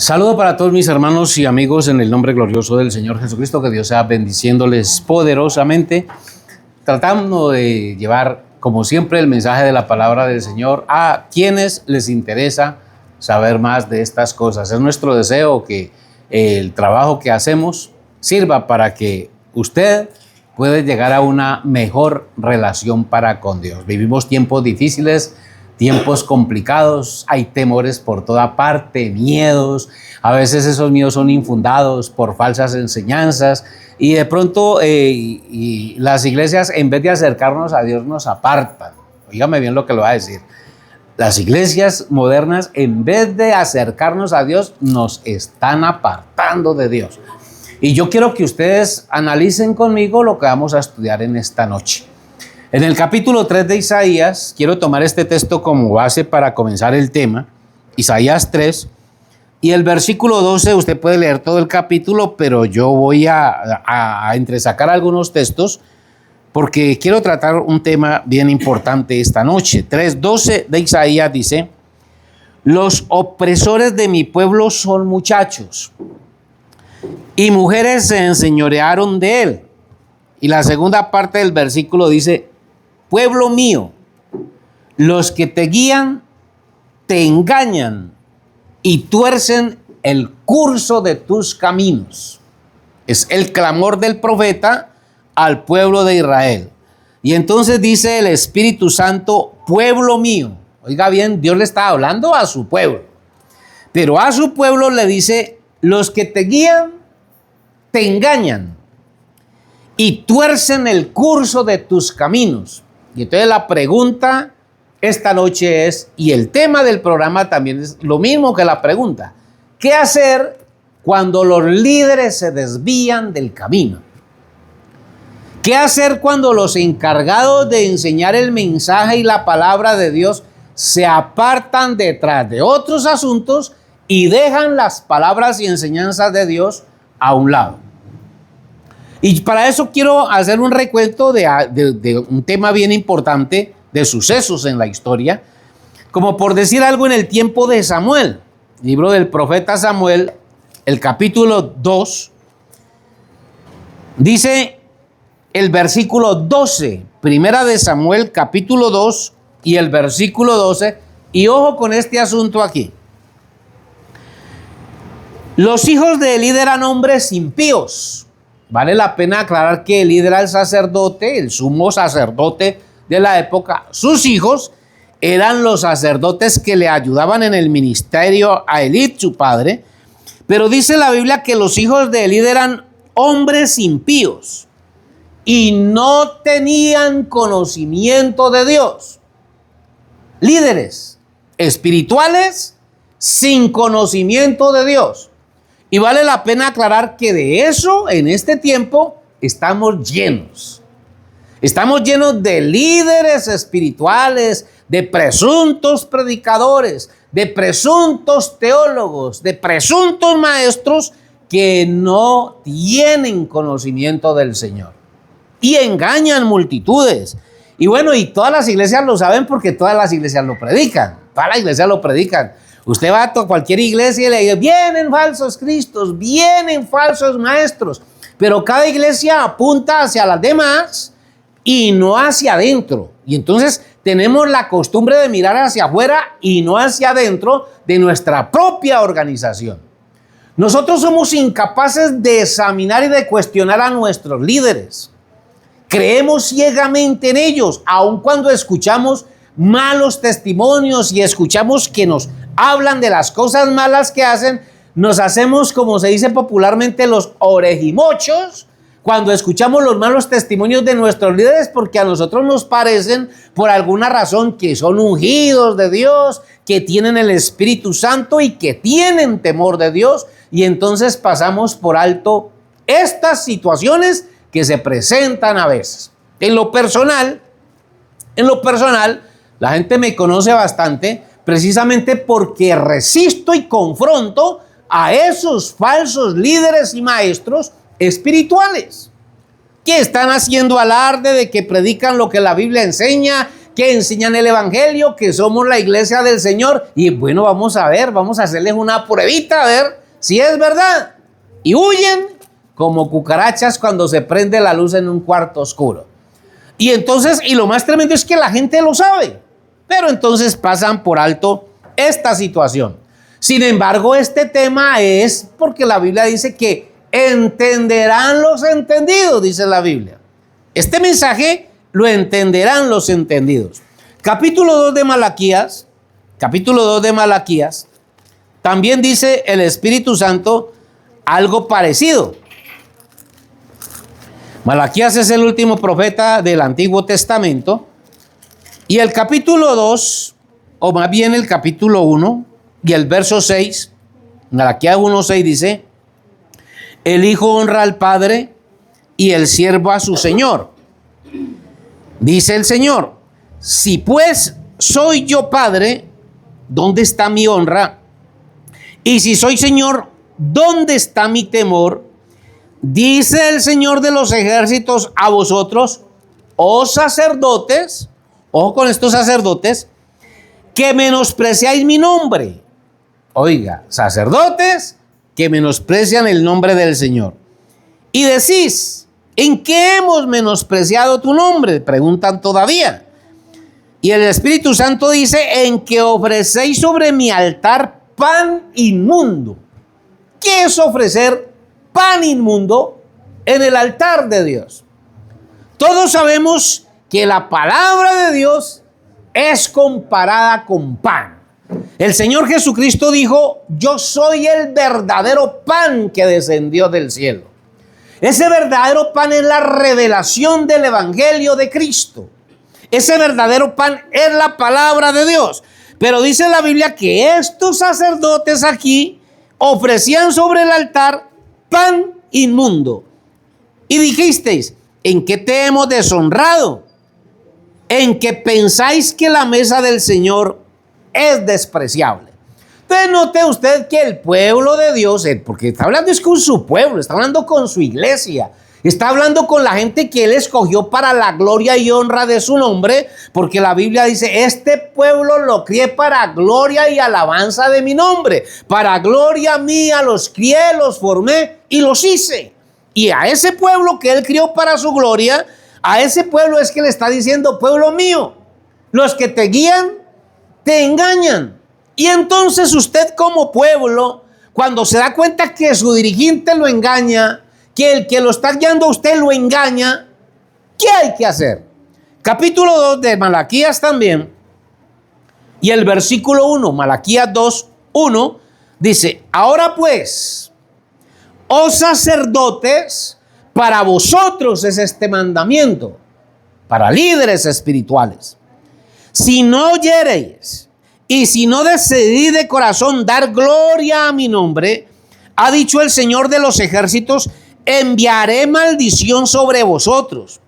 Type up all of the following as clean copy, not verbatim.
Saludo para todos mis hermanos y amigos en el nombre glorioso del Señor Jesucristo, que Dios sea bendiciéndoles poderosamente, tratando de llevar, como siempre, el mensaje de la palabra del Señor a quienes les interesa saber más de estas cosas. Es nuestro deseo que el trabajo que hacemos sirva para que usted pueda llegar a una mejor relación para con Dios. Vivimos tiempos difíciles, tiempos complicados, hay temores por toda parte, miedos, a veces esos miedos son infundados por falsas enseñanzas y de pronto y las iglesias, en vez de acercarnos a Dios, nos apartan. Óigame bien lo que le voy a decir. Las iglesias modernas, en vez de acercarnos a Dios, nos están apartando de Dios. Y yo quiero que ustedes analicen conmigo lo que vamos a estudiar en esta noche. En el capítulo 3 de Isaías, quiero tomar este texto como base para comenzar el tema, Isaías 3, y el versículo 12, usted puede leer todo el capítulo, pero yo voy a entresacar algunos textos, porque quiero tratar un tema bien importante esta noche. 3:12 de Isaías dice: los opresores de mi pueblo son muchachos, y mujeres se enseñorearon de él. Y la segunda parte del versículo dice: pueblo mío, los que te guían te engañan y tuercen el curso de tus caminos. Es el clamor del profeta al pueblo de Israel. Y entonces dice el Espíritu Santo: pueblo mío. Oiga bien, Dios le está hablando a su pueblo. Pero a su pueblo le dice: los que te guían te engañan y tuercen el curso de tus caminos. Y entonces la pregunta esta noche es, y el tema del programa también es lo mismo que la pregunta: ¿qué hacer cuando los líderes se desvían del camino? ¿Qué hacer cuando los encargados de enseñar el mensaje y la palabra de Dios se apartan detrás de otros asuntos y dejan las palabras y enseñanzas de Dios a un lado? Y para eso quiero hacer un recuento de un tema bien importante, de sucesos en la historia, como por decir algo, en el tiempo de Samuel, libro del profeta Samuel, el capítulo 2, dice el versículo 12, primera de Samuel, capítulo 2 y el versículo 12, y ojo con este asunto aquí. Los hijos de Elí eran hombres impíos. Vale la pena aclarar que Elí era el sacerdote, el sumo sacerdote de la época. Sus hijos eran los sacerdotes que le ayudaban en el ministerio a Elí, su padre. Pero dice la Biblia que los hijos de Elí eran hombres impíos y no tenían conocimiento de Dios. Líderes espirituales sin conocimiento de Dios. Y vale la pena aclarar que de eso en este tiempo estamos llenos. Estamos llenos de líderes espirituales, de presuntos predicadores, de presuntos teólogos, de presuntos maestros que no tienen conocimiento del Señor y engañan multitudes. Y bueno, y todas las iglesias lo saben porque todas las iglesias lo predican. Todas las iglesias lo predican. Usted va a cualquier iglesia y le dice: vienen falsos cristos, vienen falsos maestros. Pero cada iglesia apunta hacia las demás y no hacia adentro. Y entonces tenemos la costumbre de mirar hacia afuera y no hacia adentro de nuestra propia organización. Nosotros somos incapaces de examinar y de cuestionar a nuestros líderes. Creemos ciegamente en ellos, aun cuando escuchamos malos testimonios y escuchamos que nos hablan de las cosas malas que hacen. Nos hacemos, como se dice popularmente, los orejimochos cuando escuchamos los malos testimonios de nuestros líderes, porque a nosotros nos parecen, por alguna razón, que son ungidos de Dios, que tienen el Espíritu Santo y que tienen temor de Dios, y entonces pasamos por alto estas situaciones que se presentan a veces. En lo personal, la gente me conoce bastante precisamente porque resisto y confronto a esos falsos líderes y maestros espirituales que están haciendo alarde de que predican lo que la Biblia enseña, que enseñan el evangelio, que somos la iglesia del Señor. Y bueno, vamos a ver, vamos a hacerles una pruebita a ver si es verdad. Y huyen como cucarachas cuando se prende la luz en un cuarto oscuro. Y entonces, y lo más tremendo es que la gente lo sabe, pero entonces pasan por alto esta situación. Sin embargo, este tema es porque la Biblia dice que entenderán los entendidos, dice la Biblia. Este mensaje lo entenderán los entendidos. Capítulo 2 de Malaquías, también dice el Espíritu Santo algo parecido. Malaquías es el último profeta del Antiguo Testamento, y el capítulo 2, o más bien el capítulo 1 y el verso 6, Malaquías 1:6 dice: el hijo honra al padre y el siervo a su señor. Dice el Señor: si pues soy yo padre, ¿dónde está mi honra? Y si soy señor, ¿dónde está mi temor? Dice el Señor de los ejércitos a vosotros, oh sacerdotes, ojo con estos sacerdotes, que menospreciáis mi nombre. Oiga, sacerdotes que menosprecian el nombre del Señor. Y decís: ¿en qué hemos menospreciado tu nombre? Preguntan todavía. Y el Espíritu Santo dice: en que ofrecéis sobre mi altar pan inmundo. ¿Qué es ofrecer pan inmundo en el altar de Dios? Todos sabemos que la palabra de Dios es comparada con pan. El Señor Jesucristo dijo: yo soy el verdadero pan que descendió del cielo. Ese verdadero pan es la revelación del Evangelio de Cristo. Ese verdadero pan es la palabra de Dios. Pero dice la Biblia que estos sacerdotes aquí ofrecían sobre el altar pan inmundo. Y dijisteis: ¿en qué te hemos deshonrado? En que pensáis que la mesa del Señor es despreciable. Entonces note usted que el pueblo de Dios, porque está hablando es con su pueblo, está hablando con su iglesia, está hablando con la gente que Él escogió para la gloria y honra de su nombre, porque la Biblia dice: este pueblo lo crié para gloria y alabanza de mi nombre. Para gloria mía los crié, los formé y los hice. Y a ese pueblo que Él crió para su gloria, a ese pueblo es que le está diciendo: pueblo mío, los que te guían te engañan. Y entonces usted como pueblo, cuando se da cuenta que su dirigente lo engaña, que el que lo está guiando a usted lo engaña, ¿qué hay que hacer? Capítulo 2 de Malaquías también, y el versículo 1, Malaquías 2:1, dice: ahora pues, oh sacerdotes, para vosotros es este mandamiento, para líderes espirituales. Si no oyereis y si no decidís de corazón dar gloria a mi nombre, ha dicho el Señor de los ejércitos, enviaré maldición sobre vosotros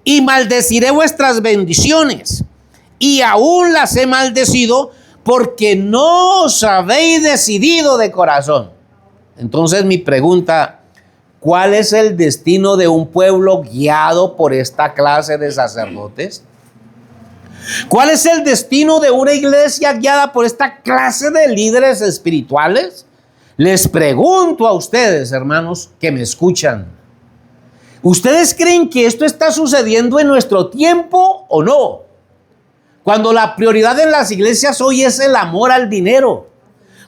y maldeciré vuestras bendiciones, y aún las he maldecido porque no os habéis decidido de corazón. Entonces mi pregunta: ¿cuál es el destino de un pueblo guiado por esta clase de sacerdotes? ¿Cuál es el destino de una iglesia guiada por esta clase de líderes espirituales? Les pregunto a ustedes, hermanos, que me escuchan. ¿Ustedes creen que esto está sucediendo en nuestro tiempo o no? Cuando la prioridad en las iglesias hoy es el amor al dinero.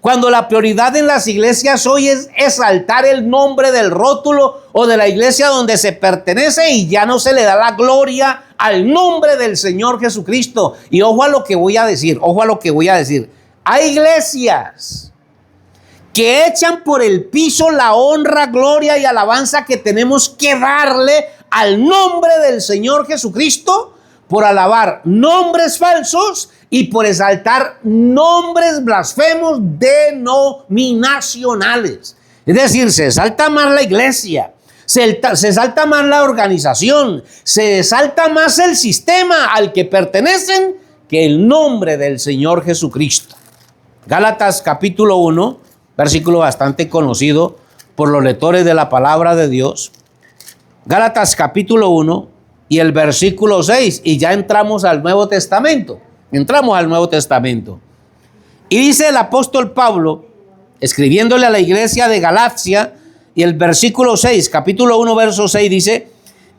Cuando la prioridad en las iglesias hoy es exaltar el nombre del rótulo o de la iglesia donde se pertenece, y ya no se le da la gloria al nombre del Señor Jesucristo. Y ojo a lo que voy a decir, ojo a lo que voy a decir. Hay iglesias que echan por el piso la honra, gloria y alabanza que tenemos que darle al nombre del Señor Jesucristo, por alabar nombres falsos y por exaltar nombres blasfemos denominacionales. Es decir, se exalta más la iglesia, se exalta más la organización, se exalta más el sistema al que pertenecen que el nombre del Señor Jesucristo. Gálatas capítulo 1, versículo bastante conocido por los lectores de la palabra de Dios. Gálatas capítulo 1 y el versículo 6, y ya entramos al Nuevo Testamento. Entramos al Nuevo Testamento. Y dice el apóstol Pablo, escribiéndole a la iglesia de Galacia, y el versículo 6, capítulo 1, verso 6, dice: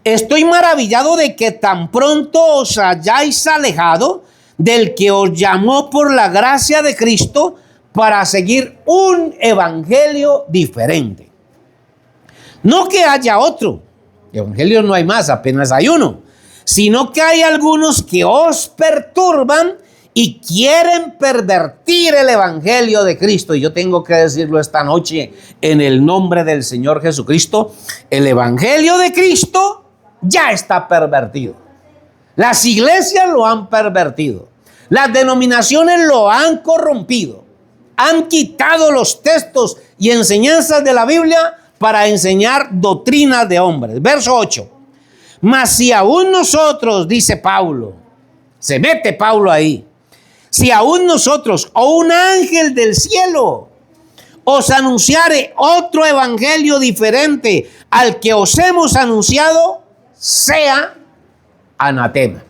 estoy maravillado de que tan pronto os hayáis alejado del que os llamó por la gracia de Cristo para seguir un evangelio diferente. No que haya otro, evangelio no hay más, apenas hay uno, sino que hay algunos que os perturban y quieren pervertir el evangelio de Cristo. Y yo tengo que decirlo esta noche en el nombre del Señor Jesucristo: el evangelio de Cristo ya está pervertido. Las iglesias lo han pervertido. Las denominaciones lo han corrompido. Han quitado los textos y enseñanzas de la Biblia para enseñar doctrinas de hombres. Verso 8. Mas si aún nosotros, dice Pablo, se mete Pablo ahí, si aún nosotros o un ángel del cielo os anunciare otro evangelio diferente al que os hemos anunciado, sea anatema.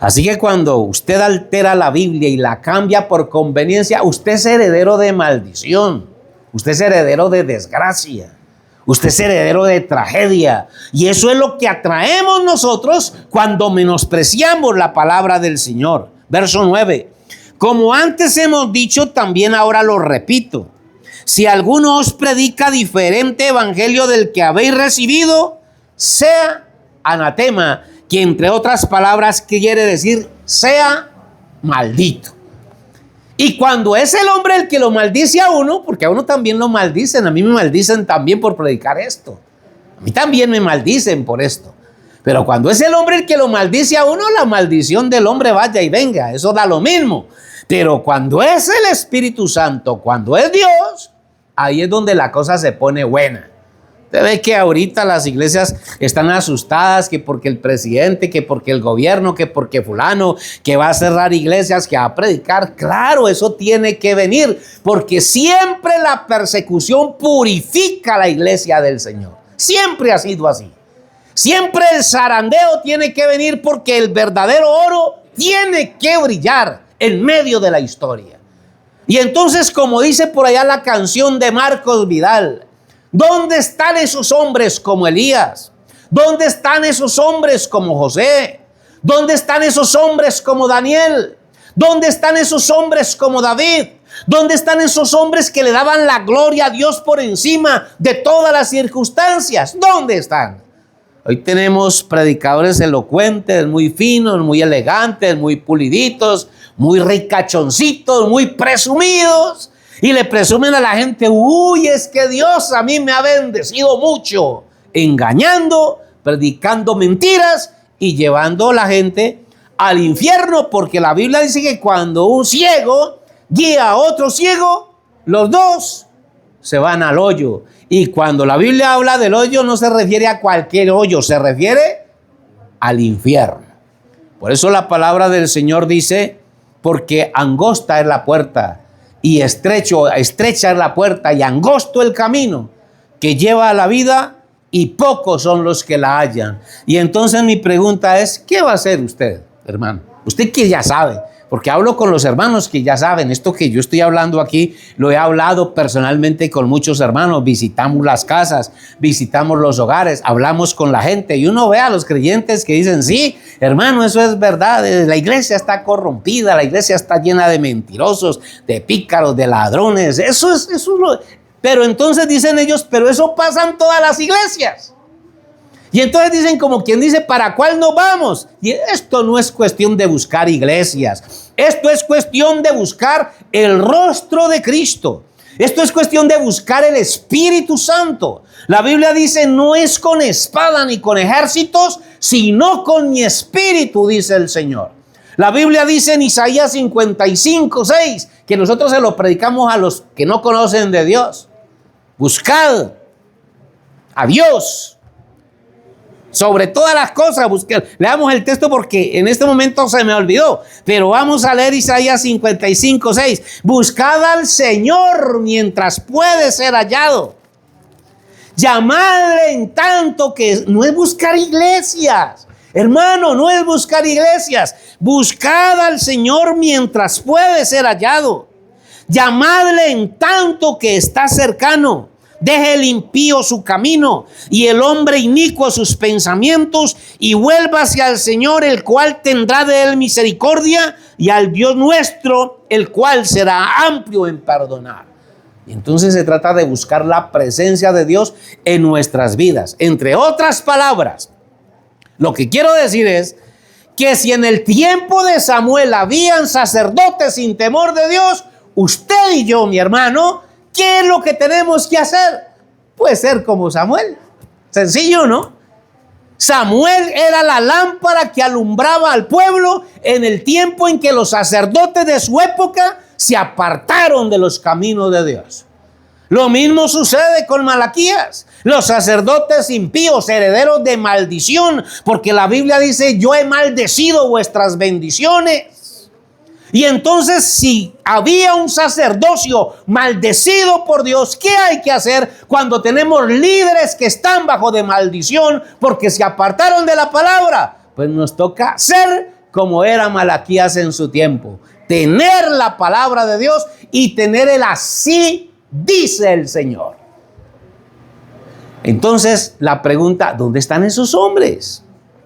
Así que cuando usted altera la Biblia y la cambia por conveniencia, usted es heredero de maldición, usted es heredero de desgracia, usted es heredero de tragedia. Y eso es lo que atraemos nosotros cuando menospreciamos la palabra del Señor. Verso 9. Como antes hemos dicho, también ahora lo repito: si alguno os predica diferente evangelio del que habéis recibido, sea anatema, que entre otras palabras quiere decir sea maldito. Y cuando es el hombre el que lo maldice a uno, porque a uno también lo maldicen, a mí me maldicen también por predicar esto, a mí también me maldicen por esto, pero cuando es el hombre el que lo maldice a uno, la maldición del hombre vaya y venga, eso da lo mismo. Pero cuando es el Espíritu Santo, cuando es Dios, ahí es donde la cosa se pone buena. Usted ve que ahorita las iglesias están asustadas, que porque el presidente, que porque el gobierno, que porque fulano, que va a cerrar iglesias, que va a predicar. Claro, eso tiene que venir, porque siempre la persecución purifica la iglesia del Señor. Siempre ha sido así. Siempre el zarandeo tiene que venir, porque el verdadero oro tiene que brillar en medio de la historia. Y entonces, como dice por allá la canción de Marcos Vidal, ¿dónde están esos hombres como Elías? ¿Dónde están esos hombres como José? ¿Dónde están esos hombres como Daniel? ¿Dónde están esos hombres como David? ¿Dónde están esos hombres que le daban la gloria a Dios por encima de todas las circunstancias? ¿Dónde están? Hoy tenemos predicadores elocuentes, muy finos, muy elegantes, muy puliditos, muy ricachoncitos, muy presumidos. Y le presumen a la gente: uy, es que Dios a mí me ha bendecido mucho. Engañando, predicando mentiras y llevando a la gente al infierno, porque la Biblia dice que cuando un ciego guía a otro ciego, los dos se van al hoyo. Y cuando la Biblia habla del hoyo, no se refiere a cualquier hoyo, se refiere al infierno. Por eso la palabra del Señor dice: porque angosta es la puerta y estrecha es la puerta y angosto el camino que lleva a la vida, y pocos son los que la hallan. Y entonces mi pregunta es: ¿qué va a hacer usted, hermano? Usted que ya sabe, porque hablo con los hermanos que ya saben. Esto que yo estoy hablando aquí, lo he hablado personalmente con muchos hermanos. Visitamos las casas, visitamos los hogares, hablamos con la gente, y uno ve a los creyentes que dicen: sí, hermano, eso es verdad, la iglesia está corrompida, la iglesia está llena de mentirosos, de pícaros, de ladrones. Pero entonces dicen ellos: pero eso pasa en todas las iglesias. Y entonces dicen, como quien dice: ¿para cuál nos vamos? Y esto no es cuestión de buscar iglesias. Esto es cuestión de buscar el rostro de Cristo. Esto es cuestión de buscar el Espíritu Santo. La Biblia dice: no es con espada ni con ejércitos, sino con mi espíritu, dice el Señor. La Biblia dice en Isaías 55:6, que nosotros se lo predicamos a los que no conocen de Dios: buscad a Dios sobre todas las cosas. Leamos el texto porque en este momento se me olvidó, pero vamos a leer Isaías 55:6. Buscad al Señor mientras puede ser hallado. Llamadle en tanto que no es buscar iglesias. Hermano, no es buscar iglesias. Buscad al Señor mientras puede ser hallado. Llamadle en tanto que está cercano. Deje el impío su camino y el hombre inicuo sus pensamientos, y vuélvase al Señor, el cual tendrá de él misericordia, y al Dios nuestro, el cual será amplio en perdonar. Y entonces se trata de buscar la presencia de Dios en nuestras vidas. Entre otras palabras, lo que quiero decir es que si en el tiempo de Samuel habían sacerdotes sin temor de Dios, usted y yo, mi hermano, ¿qué es lo que tenemos que hacer? Pues ser como Samuel. Sencillo, ¿no? Samuel era la lámpara que alumbraba al pueblo en el tiempo en que los sacerdotes de su época se apartaron de los caminos de Dios. Lo mismo sucede con Malaquías. Los sacerdotes impíos, herederos de maldición, porque la Biblia dice: yo he maldecido vuestras bendiciones. Y entonces, si había un sacerdocio maldecido por Dios, ¿qué hay que hacer cuando tenemos líderes que están bajo de maldición porque se apartaron de la palabra? Pues nos toca ser como era Malaquías en su tiempo. Tener la palabra de Dios y tener el así dice el Señor. Entonces, la pregunta: ¿dónde están esos hombres?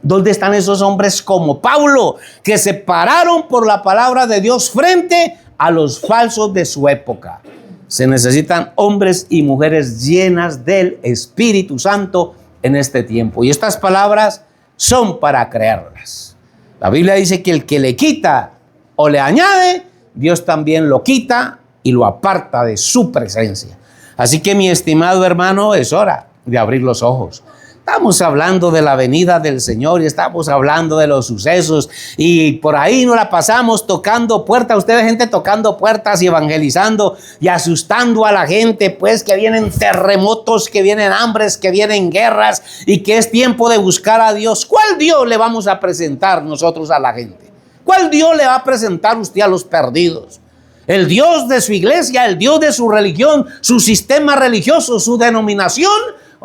¿Dónde están esos hombres como Pablo, que se pararon por la palabra de Dios frente a los falsos de su época? Se necesitan hombres y mujeres llenas del Espíritu Santo en este tiempo. Y estas palabras son para creerlas. La Biblia dice que el que le quita o le añade, Dios también lo quita y lo aparta de su presencia. Así que, mi estimado hermano, es hora de abrir los ojos. Estamos hablando de la venida del Señor y estamos hablando de los sucesos, y por ahí nos la pasamos tocando puertas. Ustedes, gente, tocando puertas y evangelizando y asustando a la gente, pues, que vienen terremotos, que vienen hambres, que vienen guerras, y que es tiempo de buscar a Dios. ¿Cuál Dios le vamos a presentar nosotros a la gente? ¿Cuál Dios le va a presentar usted a los perdidos? ¿El Dios de su iglesia, el Dios de su religión, su sistema religioso, su denominación?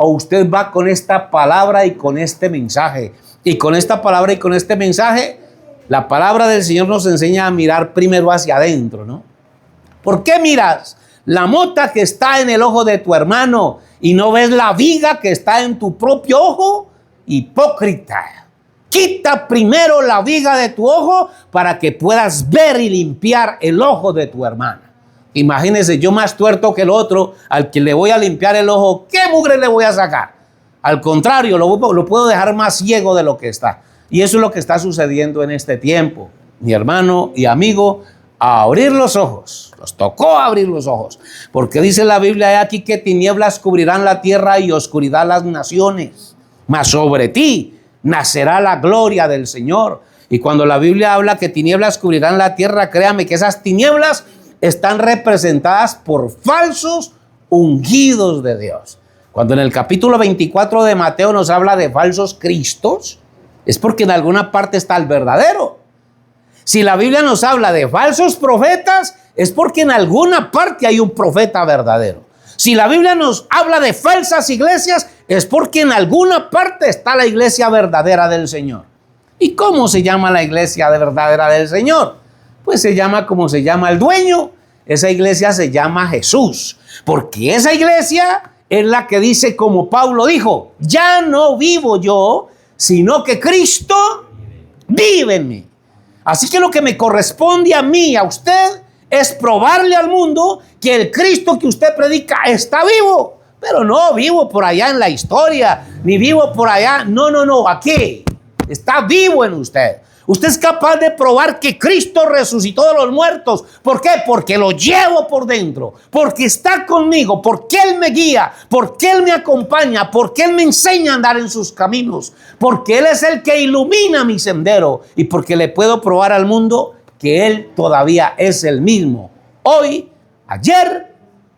¿O usted va con esta palabra y con este mensaje? Y con esta palabra y con este mensaje, la palabra del Señor nos enseña a mirar primero hacia adentro, ¿no? ¿Por qué miras la mota que está en el ojo de tu hermano y no ves la viga que está en tu propio ojo? Hipócrita. Quita primero la viga de tu ojo para que puedas ver y limpiar el ojo de tu hermana. Imagínese, yo más tuerto que el otro, al que le voy a limpiar el ojo, ¿qué mugre le voy a sacar? Al contrario, lo puedo dejar más ciego de lo que está. Y eso es lo que está sucediendo en este tiempo. Mi hermano y amigo, a abrir los ojos. Nos tocó abrir los ojos. Porque dice la Biblia aquí que tinieblas cubrirán la tierra y oscuridad las naciones. Mas sobre ti nacerá la gloria del Señor. Y cuando la Biblia habla que tinieblas cubrirán la tierra, créame que esas tinieblas están representadas por falsos ungidos de Dios. Cuando en el capítulo 24 de Mateo nos habla de falsos cristos, es porque en alguna parte está el verdadero. Si la Biblia nos habla de falsos profetas, es porque en alguna parte hay un profeta verdadero. Si la Biblia nos habla de falsas iglesias, es porque en alguna parte está la iglesia verdadera del Señor. ¿Y cómo se llama la iglesia verdadera del Señor? Pues se llama como se llama el dueño. Esa iglesia se llama Jesús, porque esa iglesia es la que dice, como Pablo dijo: ya no vivo yo, sino que Cristo vive en mí. Así que lo que me corresponde a mí y a usted es probarle al mundo que el Cristo que usted predica está vivo, pero no vivo por allá en la historia, ni vivo por allá. No, aquí está vivo en usted. Usted es capaz de probar que Cristo resucitó de los muertos. ¿Por qué? Porque lo llevo por dentro, porque está conmigo, porque Él me guía, porque Él me acompaña, porque Él me enseña a andar en sus caminos, porque Él es el que ilumina mi sendero, y porque le puedo probar al mundo que Él todavía es el mismo, hoy, ayer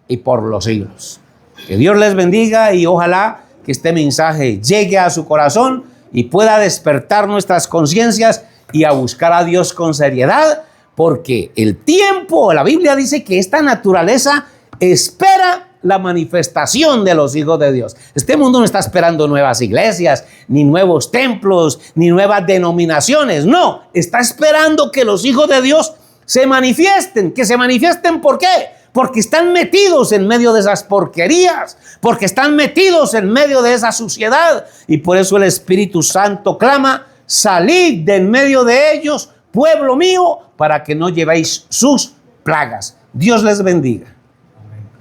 y por los siglos. Que Dios les bendiga, y ojalá que este mensaje llegue a su corazón y pueda despertar nuestras conciencias y a buscar a Dios con seriedad, porque el tiempo, la Biblia dice que esta naturaleza espera la manifestación de los hijos de Dios. Este mundo no está esperando nuevas iglesias, ni nuevos templos, ni nuevas denominaciones. No, está esperando que los hijos de Dios se manifiesten. ¿Que se manifiesten por qué? Porque están metidos en medio de esas porquerías, porque están metidos en medio de esa suciedad. Y por eso el Espíritu Santo clama: salid de en medio de ellos, pueblo mío, para que no llevéis sus plagas. Dios les bendiga.